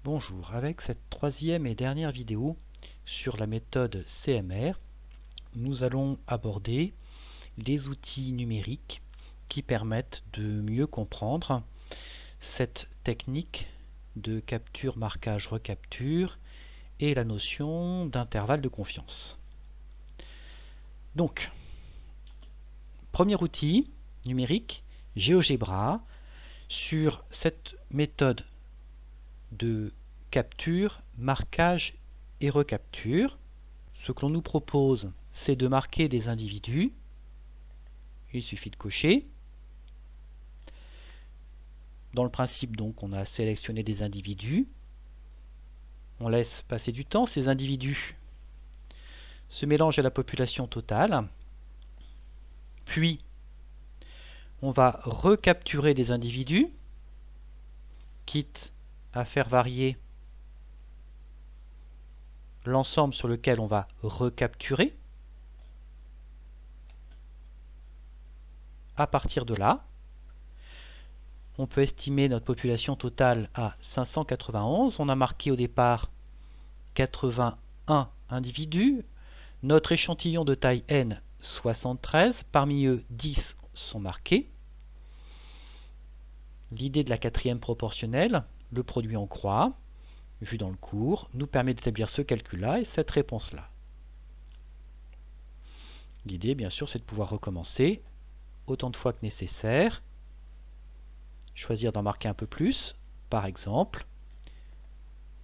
Bonjour, avec cette troisième et dernière vidéo sur la méthode CMR, nous allons aborder les outils numériques qui permettent de mieux comprendre cette technique de capture, marquage, recapture et la notion d'intervalle de confiance. Donc, premier outil numérique, GeoGebra, sur cette méthode de capture, marquage et recapture. Ce que l'on nous propose, c'est de marquer des individus. Il suffit de cocher. Dans le principe, donc, on a sélectionné des individus. On laisse passer du temps. Ces individus se mélangent à la population totale. Puis, on va recapturer des individus, quitte à faire varier l'ensemble sur lequel on va recapturer. À partir de là, on peut estimer notre population totale à 591. On a marqué au départ 81 individus. Notre échantillon de taille n, 73. Parmi eux, 10 sont marqués. L'idée de la quatrième proportionnelle, le produit en croix, vu dans le cours, nous permet d'établir ce calcul-là et cette réponse-là. L'idée, bien sûr, c'est de pouvoir recommencer autant de fois que nécessaire. Choisir d'en marquer un peu plus, par exemple,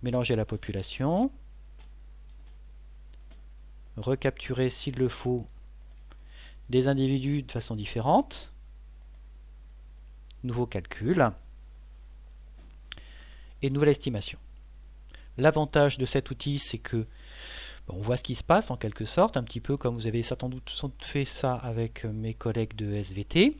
mélanger la population, recapturer s'il le faut des individus de façon différente, nouveau calcul et nouvelle estimation. L'avantage de cet outil, c'est que on voit ce qui se passe en quelque sorte, un petit peu comme vous avez sans doute fait ça avec mes collègues de SVT.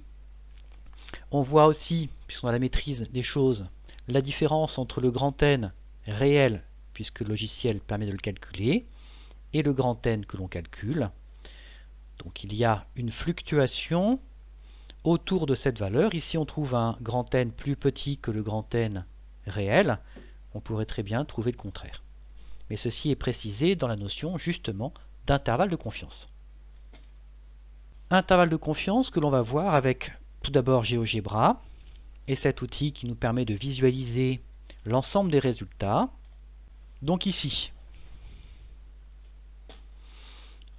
On voit aussi, puisqu'on a la maîtrise des choses, la différence entre le grand N réel, puisque le logiciel permet de le calculer, et le grand N que l'on calcule. Donc il y a une fluctuation autour de cette valeur. Ici on trouve un grand N plus petit que le grand N réel. On pourrait très bien trouver le contraire. Mais ceci est précisé dans la notion justement d'intervalle de confiance. Intervalle de confiance que l'on va voir avec tout d'abord GeoGebra et cet outil qui nous permet de visualiser l'ensemble des résultats. Donc ici,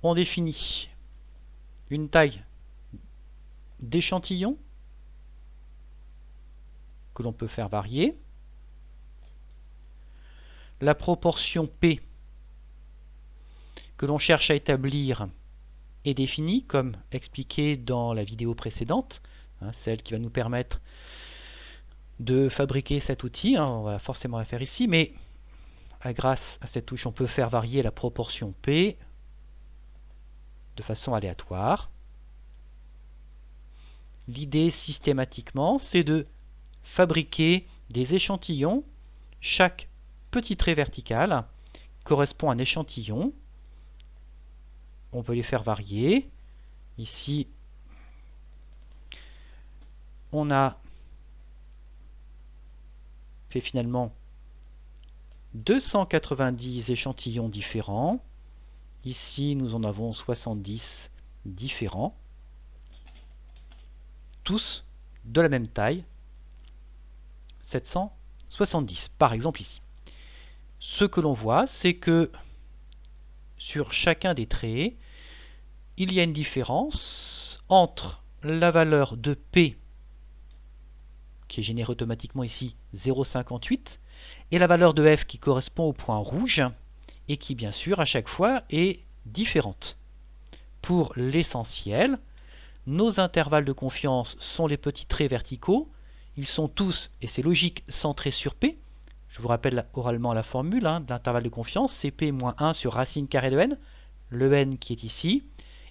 on définit une taille d'échantillon que l'on peut faire varier. La proportion P que l'on cherche à établir est définie comme expliqué dans la vidéo précédente, celle qui va nous permettre de fabriquer cet outil. On va forcément la faire ici, mais grâce à cette touche, on peut faire varier la proportion P de façon aléatoire. L'idée systématiquement, c'est de fabriquer des échantillons. Chaque petit trait vertical correspond à un échantillon. On peut les faire varier. Ici, on a fait finalement 290 échantillons différents. Ici, nous en avons 70 différents, tous de la même taille, 770 par exemple ici. Ce que l'on voit, c'est que sur chacun des traits, il y a une différence entre la valeur de P, qui est générée automatiquement ici, 0,58, et la valeur de F qui correspond au point rouge, et qui bien sûr à chaque fois est différente. Pour l'essentiel, nos intervalles de confiance sont les petits traits verticaux. Ils sont tous, et c'est logique, centrés sur P. Je vous rappelle oralement la formule de l'intervalle de confiance, c'est P moins 1 sur racine carrée de n, le n qui est ici,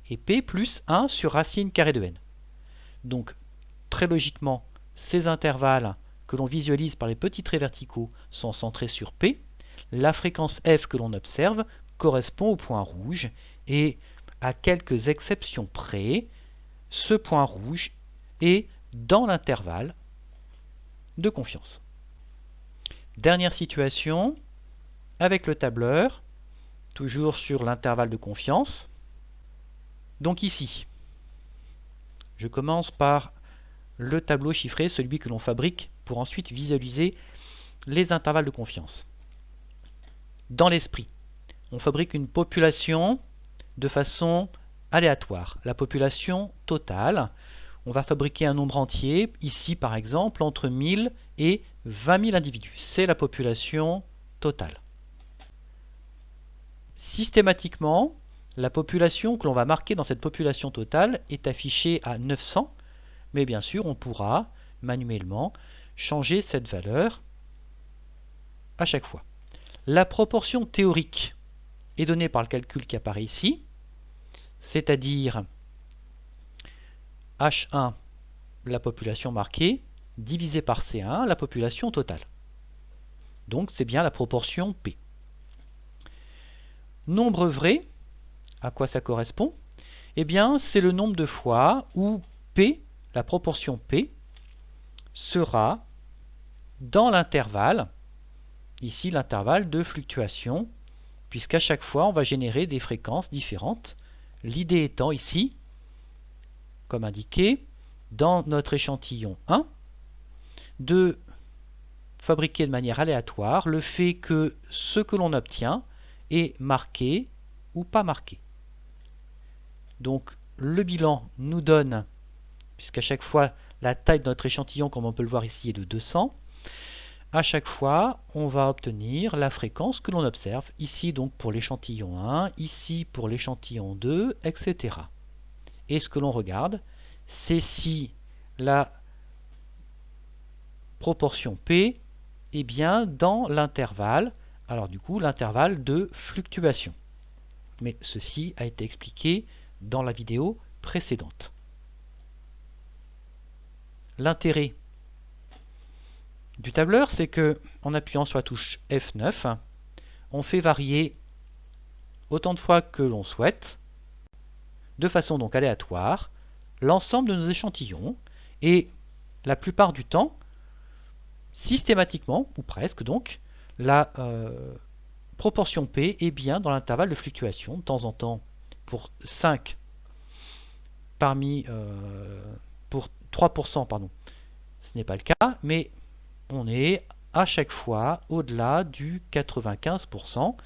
et P plus 1 sur racine carrée de n. Donc, très logiquement, ces intervalles que l'on visualise par les petits traits verticaux sont centrés sur P. La fréquence f que l'on observe correspond au point rouge, et à quelques exceptions près, ce point rouge est dans l'intervalle de confiance. Dernière situation, avec le tableur, toujours sur l'intervalle de confiance. Donc ici, je commence par le tableau chiffré, celui que l'on fabrique pour ensuite visualiser les intervalles de confiance. Dans l'esprit, on fabrique une population de façon aléatoire. La population totale, on va fabriquer un nombre entier, ici par exemple, entre 1000 et 20 000 individus. C'est la population totale. Systématiquement, la population que l'on va marquer dans cette population totale est affichée à 900, mais bien sûr, on pourra manuellement changer cette valeur à chaque fois. La proportion théorique est donnée par le calcul qui apparaît ici, c'est-à-dire H1, la population marquée, divisé par C1, la population totale. Donc c'est bien la proportion P. Nombre vrai, à quoi ça correspond? Eh bien, c'est le nombre de fois où P, la proportion P, sera dans l'intervalle, ici l'intervalle de fluctuation, puisqu'à chaque fois on va générer des fréquences différentes. L'idée étant ici, comme indiqué, dans notre échantillon 1, de fabriquer de manière aléatoire le fait que ce que l'on obtient est marqué ou pas marqué. Donc le bilan nous donne, puisqu'à chaque fois la taille de notre échantillon, comme on peut le voir ici, est de 200, à chaque fois on va obtenir la fréquence que l'on observe, ici donc pour l'échantillon 1, ici pour l'échantillon 2, etc. Et ce que l'on regarde, c'est si la proportion P est bien dans l'intervalle, alors du coup l'intervalle de fluctuation. Mais ceci a été expliqué dans la vidéo précédente. L'intérêt du tableur, c'est que en appuyant sur la touche F9, on fait varier autant de fois que l'on souhaite, de façon donc aléatoire, l'ensemble de nos échantillons, et la plupart du temps, systématiquement, ou presque donc, la proportion P est bien dans l'intervalle de fluctuation. De temps en temps, pour 5 parmi pour 3%, pardon, ce n'est pas le cas, mais on est à chaque fois au-delà du 95%.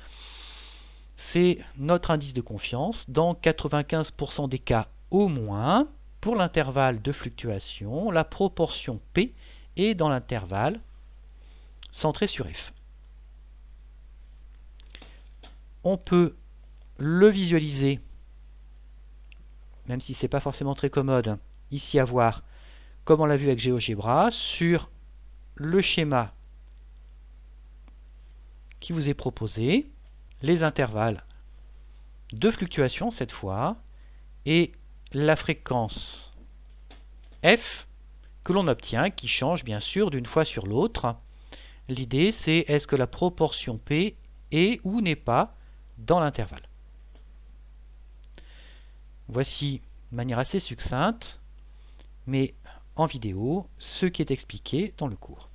C'est notre indice de confiance. Dans 95% des cas au moins, pour l'intervalle de fluctuation, la proportion P est dans l'intervalle centré sur F. On peut le visualiser, même si ce n'est pas forcément très commode, ici à voir, comme on l'a vu avec GeoGebra, sur le schéma qui vous est proposé, les intervalles de fluctuation cette fois, et la fréquence F que l'on obtient, qui change bien sûr d'une fois sur l'autre. L'idée c'est est-ce que la proportion P est ou n'est pas dans l'intervalle. Voici de manière assez succincte, mais en vidéo, ce qui est expliqué dans le cours.